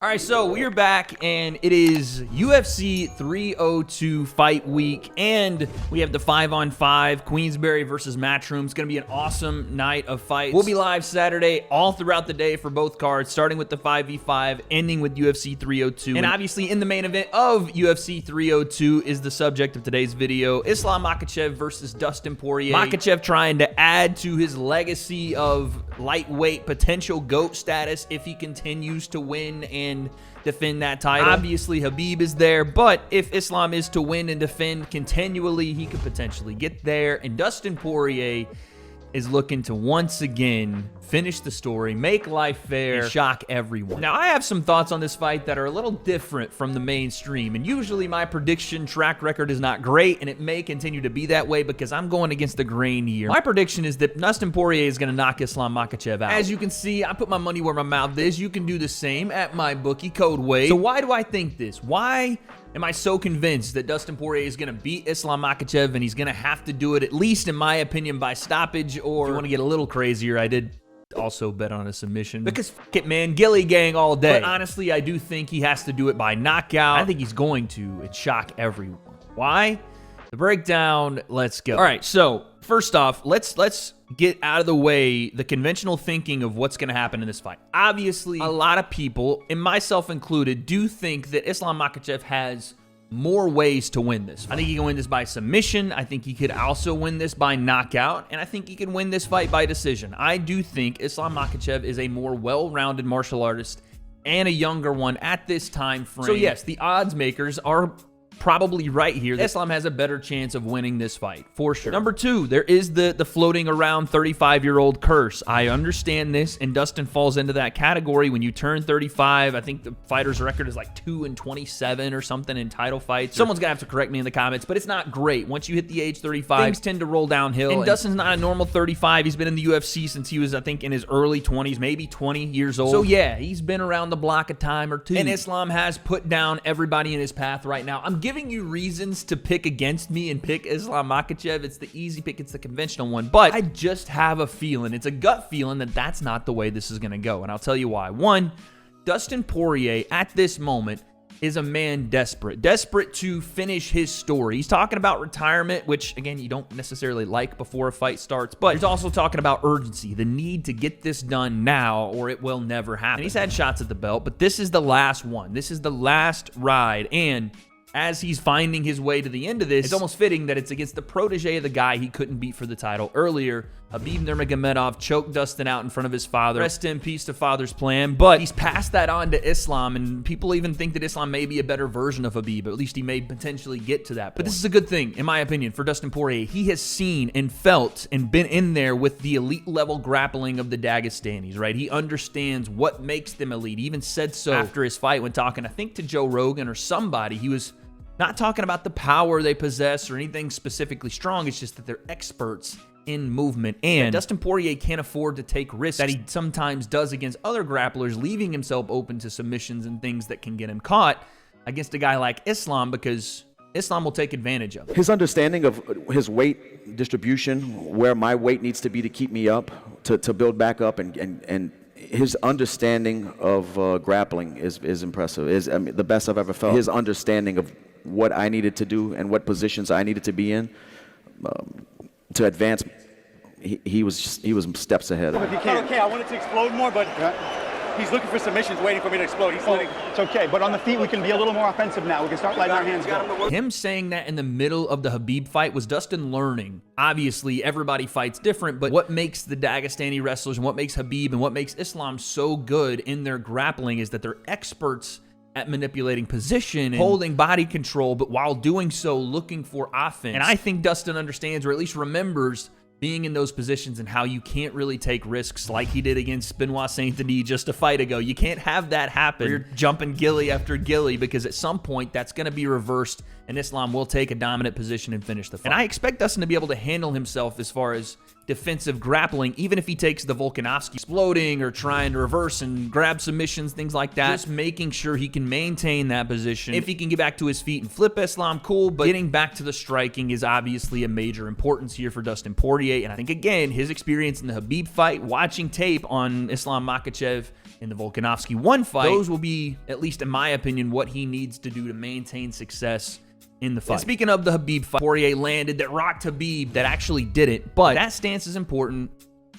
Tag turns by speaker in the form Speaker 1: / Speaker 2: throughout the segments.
Speaker 1: All right, so we're back, and it is UFC 302 fight week, and we have the 5-on-5 Queensberry versus Matchroom. It's going to be an awesome night of fights. We'll be live Saturday all throughout the day for both cards, starting with the 5v5, ending with UFC 302. And obviously, in the main event of UFC 302 is the subject of today's video, Islam Makachev versus Dustin Poirier. Makhachev trying to add to his legacy of lightweight potential GOAT status if he continues to win and defend that title. Obviously, Khabib is there, but if Islam is to win and defend continually, he could potentially get there. And Dustin Poirier is looking to once again finish the story, make life fair, and shock everyone. Now, I have some thoughts on this fight that are a little different from the mainstream, and usually my prediction track record is not great, and it may continue to be that way because I'm going against the grain here. My prediction is that Dustin Poirier is going to knock Islam Makachev out. As you can see, I put my money where my mouth is. You can do the same at my bookie, code WADE. So why do I think this? Why am I so convinced that Dustin Poirier is going to beat Islam Makachev, and he's going to have to do it, at least in my opinion, by stoppage, or if you want to get a little crazier, I did also bet on a submission. Because f it, man, Gilly gang all day. But honestly, I do think he has to do it by knockout. I think he's going to and shock everyone. Why? The breakdown, let's go. All right, so first off, let's get out of the way the conventional thinking of what's going to happen in this fight. Obviously, a lot of people, and myself included, do think that Islam Makachev has more ways to win this fight. I think he can win this by submission. I think he could also win this by knockout, and I think he can win this fight by decision. I do think Islam Makachev is a more well-rounded martial artist and a younger one at this time frame. So yes, the odds makers are probably right here. Islam has a better chance of winning this fight, for sure. Number two, there is the floating around 35-year-old curse. I understand this, and Dustin falls into that category. When you turn 35, I think the fighter's record is like 2-27 or something in title fights. Someone's gonna have to correct me in the comments, but it's not great. Once you hit the age 35, things tend to roll downhill. And Dustin's not a normal 35. He's been in the UFC since he was, I think, in his early 20s, maybe 20 years old. So yeah, he's been around the block a time or two. And Islam has put down everybody in his path right now. I'm giving you reasons to pick against me and pick Islam Makachev. It's the easy pick. It's the conventional one. But I just have a feeling, it's a gut feeling, that that's not the way this is going to go. And I'll tell you why. One, Dustin Poirier at this moment is a man desperate to finish his story. He's talking about retirement, which, again, you don't necessarily like before a fight starts, but he's also talking about urgency, the need to get this done now or it will never happen. And he's had shots at the belt, but this is the last one. This is the last ride, and as he's finding his way to the end of this, it's almost fitting that it's against the protege of the guy he couldn't beat for the title earlier. Khabib Nurmagomedov choked Dustin out in front of his father. Rest in peace to father's plan. But he's passed that on to Islam, and people even think that Islam may be a better version of Khabib. At least he may potentially get to that point. But this is a good thing, in my opinion, for Dustin Poirier. He has seen and felt and been in there with the elite level grappling of the Dagestanis, right? He understands what makes them elite. He even said so after his fight when talking, I think, to Joe Rogan or somebody. He was not talking about the power they possess or anything specifically strong. It's just that they're experts in movement. And Dustin Poirier can't afford to take risks that he sometimes does against other grapplers, leaving himself open to submissions and things that can get him caught against a guy like Islam, because Islam will take advantage of it.
Speaker 2: His understanding of his weight distribution, where my weight needs to be to keep me up, to build back up, and his understanding of grappling is impressive. I mean, the best I've ever felt. His understanding of what I needed to do and what positions I needed to be in to advance, he was steps ahead.
Speaker 3: If you can. Okay, I wanted to explode more, but he's looking for submissions, waiting for me to explode. It's okay, but on the feet we can be a little more offensive now. We can start letting our hands go.
Speaker 1: Him saying that in the middle of the Khabib fight was Dustin learning. Obviously, everybody fights different, but what makes the Dagestani wrestlers and what makes Khabib and what makes Islam so good in their grappling is that they're experts at manipulating position and holding body control, but while doing so, looking for offense. And I think Dustin understands, or at least remembers, being in those positions and how you can't really take risks like he did against Benoit Saint-Denis just a fight ago. You can't have that happen. You're jumping Gilly after Gilly, because at some point that's going to be reversed and Islam will take a dominant position and finish the fight. And I expect Dustin to be able to handle himself as far as defensive grappling, even if he takes the Volkanovski exploding or trying to reverse and grab submissions, things like that. Just making sure he can maintain that position. If he can get back to his feet and flip Islam, cool, but getting back to the striking is obviously a major importance here for Dustin Poirier, and I think, again, his experience in the Khabib fight, watching tape on Islam Makachev in the Volkanovski 1 fight, those will be, at least in my opinion, what he needs to do to maintain success in the fight. And speaking of the Khabib fight, Poirier landed that rocked Khabib that actually did it, but that stance is important.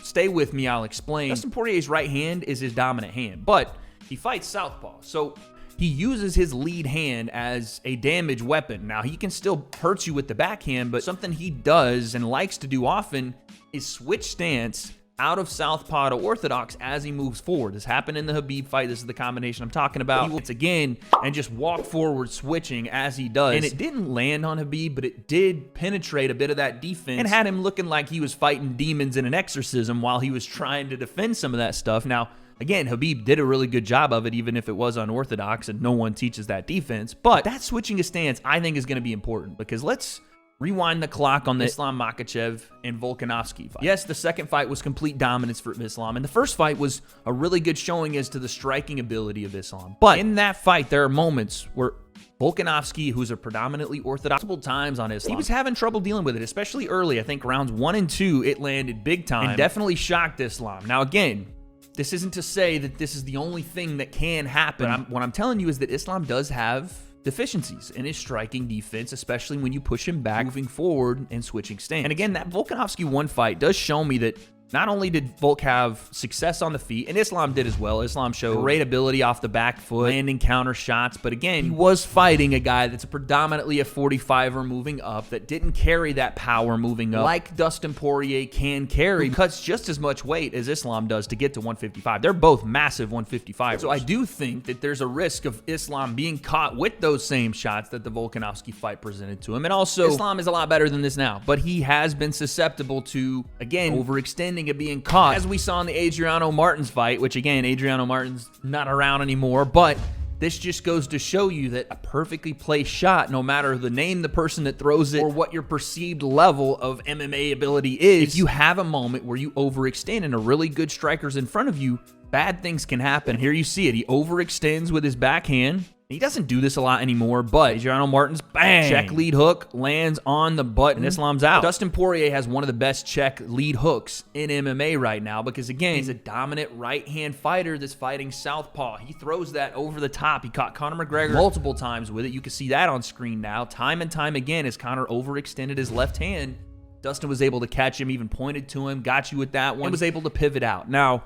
Speaker 1: Stay with me, I'll explain. Dustin Poirier's right hand is his dominant hand, but he fights southpaw, so he uses his lead hand as a damage weapon. Now, he can still hurt you with the backhand, but something he does and likes to do often is switch stance out of southpaw to orthodox as he moves forward. This happened in the Khabib fight. This is the combination I'm talking about. He will again and just walk forward switching as he does. And it didn't land on Khabib, but it did penetrate a bit of that defense and had him looking like he was fighting demons in an exorcism while he was trying to defend some of that stuff. Now, again, Khabib did a really good job of it, even if it was unorthodox, and no one teaches that defense. But that switching a stance, I think, is going to be important, because let's rewind the clock on the Islam Makachev and Volkanovski fight. Yes, the second fight was complete dominance for Islam, and the first fight was a really good showing as to the striking ability of Islam. But in that fight, there are moments where Volkanovski, who's a predominantly orthodox, multiple times on Islam, he was having trouble dealing with it, especially early. I think rounds 1 and 2, it landed big time and definitely shocked Islam. Now, again, this isn't to say that this is the only thing that can happen. What I'm telling you is that Islam does have deficiencies in his striking defense, especially when you push him back, moving forward and switching stance. And again, that Volkanovski 1 fight does show me that not only did Volk have success on the feet, and Islam did as well. Islam showed great ability off the back foot, landing counter shots, but again, he was fighting a guy that's predominantly a 45er moving up, that didn't carry that power moving up like Dustin Poirier can carry, who cuts just as much weight as Islam does to get to 155. They're both massive 155ers. So I do think that there's a risk of Islam being caught with those same shots that the Volkanovski fight presented to him. And also, Islam is a lot better than this now, but he has been susceptible to, again, overextending and being caught, as we saw in the Adriano Martins fight, which, again, Adriano Martins not around anymore, but this just goes to show you that a perfectly placed shot, no matter the name, the person that throws it, or what your perceived level of MMA ability is, if you have a moment where you overextend and a really good striker's in front of you, bad things can happen. Here you see it. He overextends with his backhand. He doesn't do this a lot anymore, but Adriano Martins, bang, check lead hook, lands on the butt, and Islam's out. Dustin Poirier has one of the best check lead hooks in MMA right now, because, again, he's a dominant right-hand fighter that's fighting southpaw. He throws that over the top. He caught Conor McGregor multiple times with it. You can see that on screen now. Time and time again, as Conor overextended his left hand, Dustin was able to catch him, even pointed to him, got you with that one, and was able to pivot out. Now,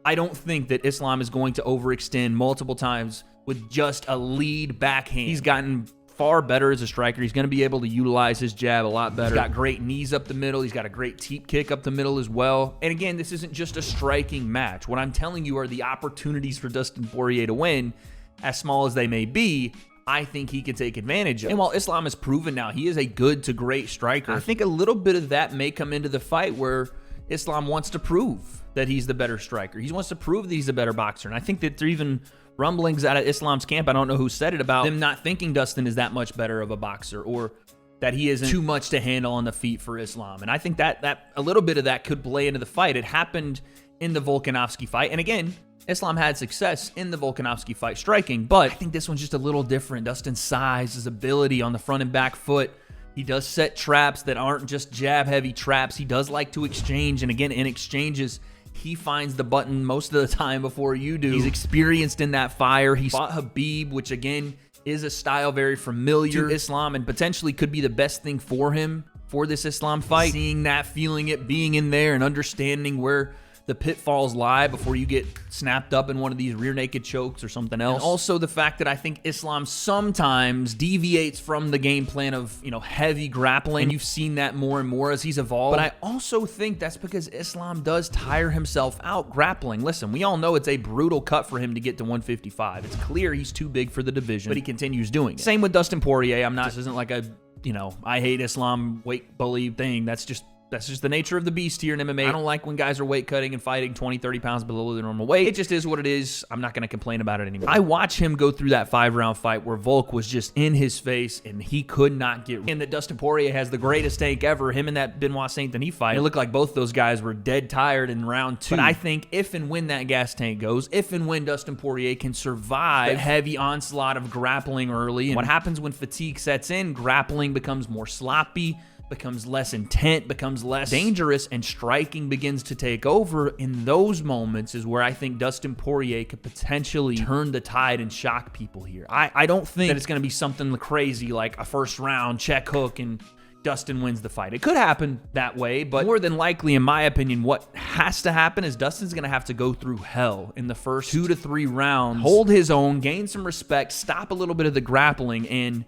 Speaker 1: I don't think that Islam is going to overextend multiple times with just a lead backhand. He's gotten far better as a striker. He's going to be able to utilize his jab a lot better. He's got great knees up the middle. He's got a great teep kick up the middle as well. And again, this isn't just a striking match. What I'm telling you are the opportunities for Dustin Poirier to win, as small as they may be, I think he can take advantage of. And while Islam has proven now he is a good to great striker, I think a little bit of that may come into the fight where Islam wants to prove that he's the better striker. He wants to prove that he's a better boxer. And I think that there are even rumblings out of Islam's camp, I don't know who said it, about them not thinking Dustin is that much better of a boxer, or that he isn't too much to handle on the feet for Islam. And I think that a little bit of that could play into the fight. It happened in the Volkanovski fight. And again, Islam had success in the Volkanovski fight striking, but I think this one's just a little different. Dustin's size, his ability on the front and back foot. He does set traps that aren't just jab-heavy traps. He does like to exchange, and again, in exchanges, he finds the button most of the time before you do. He's experienced in that fire. He fought Khabib, which again is a style very familiar to Islam and potentially could be the best thing for him for this Islam fight. Seeing that, feeling it, being in there, and understanding where the pitfalls lie before you get snapped up in one of these rear naked chokes or something else. And also the fact that I think Islam sometimes deviates from the game plan of, heavy grappling. And you've seen that more and more as he's evolved. But I also think that's because Islam does tire himself out grappling. Listen, we all know it's a brutal cut for him to get to 155. It's clear he's too big for the division, but he continues doing it. Same with Dustin Poirier. This isn't like a, I hate Islam weight bully thing. That's just That's just the nature of the beast here in MMA. I don't like when guys are weight cutting and fighting 20, 30 pounds below their normal weight. It just is what it is. I'm not going to complain about it anymore. I watched him go through that 5-round fight where Volk was just in his face and he could not get. And that Dustin Poirier has the greatest tank ever. Him and that Benoit Saint Denis fight. It looked like both those guys were dead tired in round 2. But I think if and when that gas tank goes, if and when Dustin Poirier can survive the heavy onslaught of grappling early, and what happens when fatigue sets in, grappling becomes more sloppy, becomes less intent, becomes less dangerous, and striking begins to take over. In those moments is where I think Dustin Poirier could potentially turn the tide and shock people here. I don't think that it's going to be something crazy like a first round check hook and Dustin wins the fight. It could happen that way, but more than likely, in my opinion, what has to happen is Dustin's going to have to go through hell in the first 2 to 3 rounds, hold his own, gain some respect, stop a little bit of the grappling, and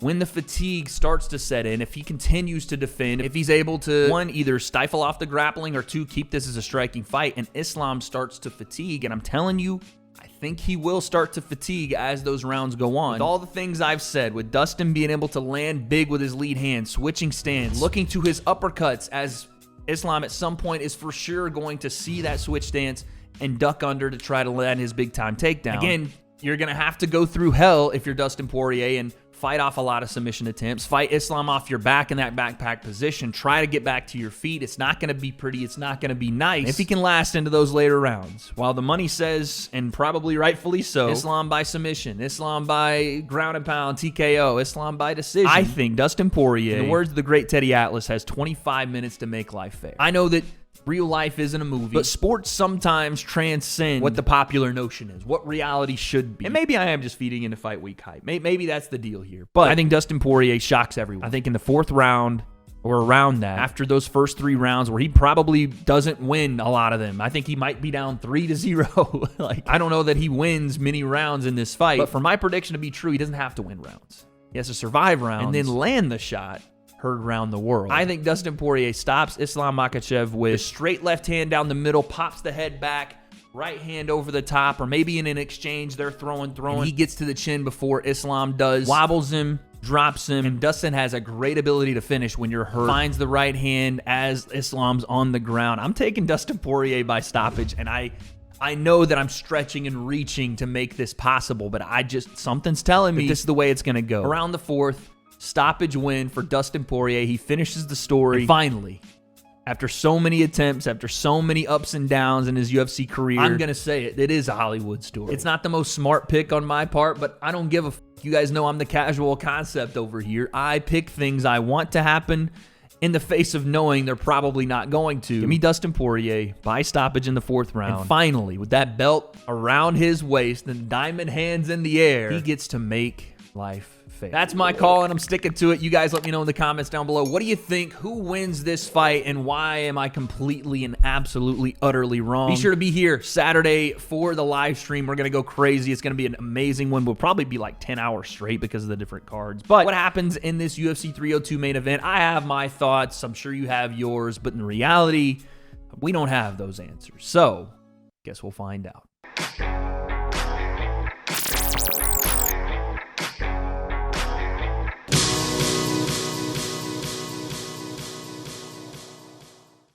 Speaker 1: when the fatigue starts to set in, if he continues to defend, if he's able to, 1, either stifle off the grappling, or 2, keep this as a striking fight, and Islam starts to fatigue, and I'm telling you, I think he will start to fatigue as those rounds go on. With all the things I've said, with Dustin being able to land big with his lead hand, switching stance, looking to his uppercuts, as Islam at some point is for sure going to see that switch stance and duck under to try to land his big-time takedown. Again, you're going to have to go through hell if you're Dustin Poirier and fight off a lot of submission attempts, fight Islam off your back in that backpack position, try to get back to your feet. It's not going to be pretty. It's not going to be nice if he can last into those later rounds. While the money says, and probably rightfully so, Islam by submission, Islam by ground and pound, TKO, Islam by decision, I think Dustin Poirier, in the words of the great Teddy Atlas, has 25 minutes to make life fair. I know that real life isn't a movie, but sports sometimes transcend what the popular notion is, what reality should be. And maybe I am just feeding into fight week hype. Maybe that's the deal here. But I think Dustin Poirier shocks everyone. I think in the 4th round or around that, after those first 3 rounds where he probably doesn't win a lot of them, I think he might be down 3-0. Like, I don't know that he wins many rounds in this fight, but for my prediction to be true, he doesn't have to win rounds. He has to survive rounds and then land the shot heard around the world. I think Dustin Poirier stops Islam Makachev with a straight left hand down the middle, pops the head back, right hand over the top, or maybe in an exchange they're throwing. And he gets to the chin before Islam does, wobbles him, drops him, and Dustin has a great ability to finish when you're hurt. Finds the right hand as Islam's on the ground. I'm taking Dustin Poirier by stoppage, and I know that I'm stretching and reaching to make this possible, but something's telling me this is the way it's going to go. Around the 4th, stoppage win for Dustin Poirier. He finishes the story. And finally, after so many attempts, after so many ups and downs in his UFC career, I'm going to say it. It is a Hollywood story. It's not the most smart pick on my part, but I don't give a f. You guys know I'm the casual concept over here. I pick things I want to happen in the face of knowing they're probably not going to. Give me Dustin Poirier by stoppage in the 4th round. And finally, with that belt around his waist and diamond hands in the air, he gets to make life fair. That's my call, and I'm sticking to it. You guys let me know in the comments down below. What do you think? Who wins this fight, and why am I completely and absolutely, utterly wrong? Be sure to be here Saturday for the live stream. We're going to go crazy. It's going to be an amazing one. We'll probably be like 10 hours straight because of the different cards. But what happens in this UFC 302 main event? I have my thoughts. I'm sure you have yours, but in reality, we don't have those answers. So, guess we'll find out.